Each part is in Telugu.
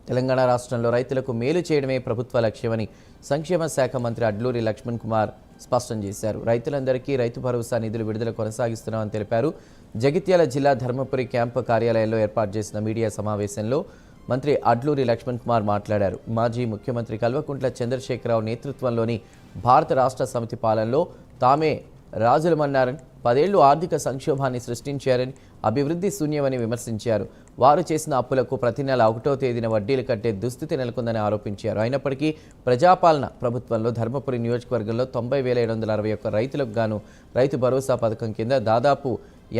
తెలంగాణ రాష్ట్రంలో రైతులకు మేలు చేయడమే ప్రభుత్వ లక్ష్యమని సంక్షేమ శాఖ మంత్రి అడ్లూరి లక్ష్మణ్ కుమార్ స్పష్టం చేశారు. రైతులందరికీ రైతు భరోసా నిధులు విడుదల కొనసాగిస్తున్నామని తెలిపారు. జగిత్యాల జిల్లా ధర్మపురి క్యాంపు కార్యాలయంలో ఏర్పాటు చేసిన మీడియా సమావేశంలో మంత్రి అడ్లూరి లక్ష్మణ్ కుమార్ మాట్లాడారు. మాజీ ముఖ్యమంత్రి కల్వకుంట్ల చంద్రశేఖరరావు నేతృత్వంలోని భారత రాష్ట్ర సమితి పాలనలో తామే రాజులమన్నారని, 10 ఏళ్లు ఆర్థిక సంక్షోభాన్ని సృష్టించారని, అభివృద్ధి శూన్యమని విమర్శించారు. వారు చేసిన అప్పులకు ప్రతి నెల 1వ తేదీన వడ్డీలు కట్టే దుస్థితి నెలకొందని ఆరోపించారు. అయినప్పటికీ ప్రజాపాలన ప్రభుత్వంలో ధర్మపురి నియోజకవర్గంలో 90,761 రైతులకు గాను రైతు భరోసా పథకం కింద దాదాపు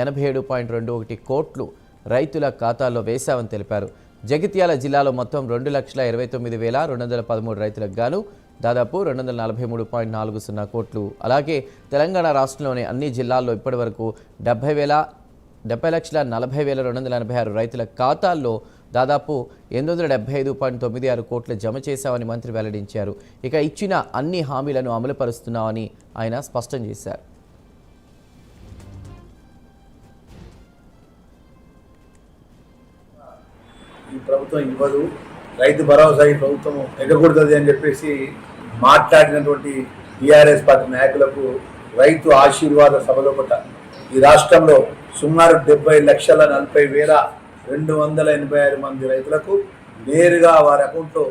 87.21 కోట్లు రైతుల ఖాతాల్లో వేశామని తెలిపారు. జగిత్యాల జిల్లాలో మొత్తం 2,29,213 రైతులకు గాను దాదాపు 243.40 కోట్లు, అలాగే తెలంగాణ రాష్ట్రంలోని అన్ని జిల్లాల్లో ఇప్పటివరకు 70,40,286 రైతుల ఖాతాల్లో దాదాపు 875.96 కోట్లు జమ చేశామని మంత్రి వెల్లడించారు. ఇక ఇచ్చిన అన్ని హామీలను అమలుపరుస్తున్నామని ఆయన స్పష్టం చేశారు. ఈ ప్రభుత్వం ఇవ్వదు, రైతు భరోసా ఈ ప్రభుత్వం ఎగకూడదు అని చెప్పేసి మాట్లాడినటువంటి టీఆర్ఎస్ పార్టీ నాయకులకు రైతు ఆశీర్వాద సభలోపట ఈ రాష్ట్రంలో సుమారు 70,40,286 మంది రైతులకు నేరుగా వారి అకౌంట్లో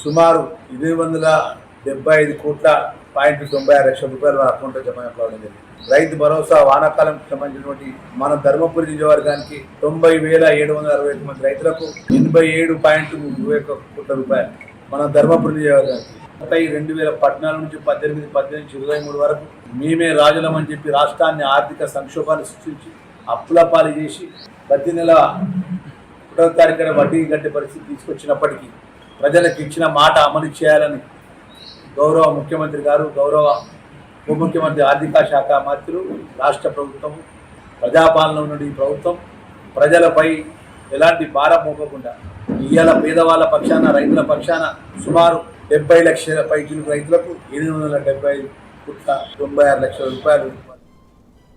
సుమారు 275.96 రూపాయలు వారి అకౌంట్లో జమ కావడం జరిగింది. రైతు భరోసా వానాకాలం సంబంధించినటువంటి మన ధర్మపురి నియోజకవర్గానికి 90,761 మంది రైతులకు 87.21 కోట్ల రూపాయలు మన ధర్మపురి నియోజకవర్గానికి 2014 నుంచి 18-23 వరకు మేమే రాజులమని చెప్పి రాష్ట్రాన్ని ఆర్థిక సంక్షోభాన్ని సృష్టించి అప్పుల పాలు చేసి ప్రతి నెల 1వ తారీఖున వడ్డీ కట్టే పరిస్థితి తీసుకొచ్చినప్పటికీ ప్రజలకు ఇచ్చిన మాట అమలు చేయాలని గౌరవ ముఖ్యమంత్రి గారు, గౌరవ ఉప ముఖ్యమంత్రి ఆర్థిక శాఖ మంత్రులు, రాష్ట్ర ప్రభుత్వం, ప్రజాపాలన ఉన్న ఈ ప్రభుత్వం ప్రజలపై ఎలాంటి భారం మోపకుండా ఇవాళ పేదవాళ్ళ పక్షాన, రైతుల పక్షాన సుమారు 70 లక్షల పైకి రైతులకు 875.96 లక్షల రూపాయలు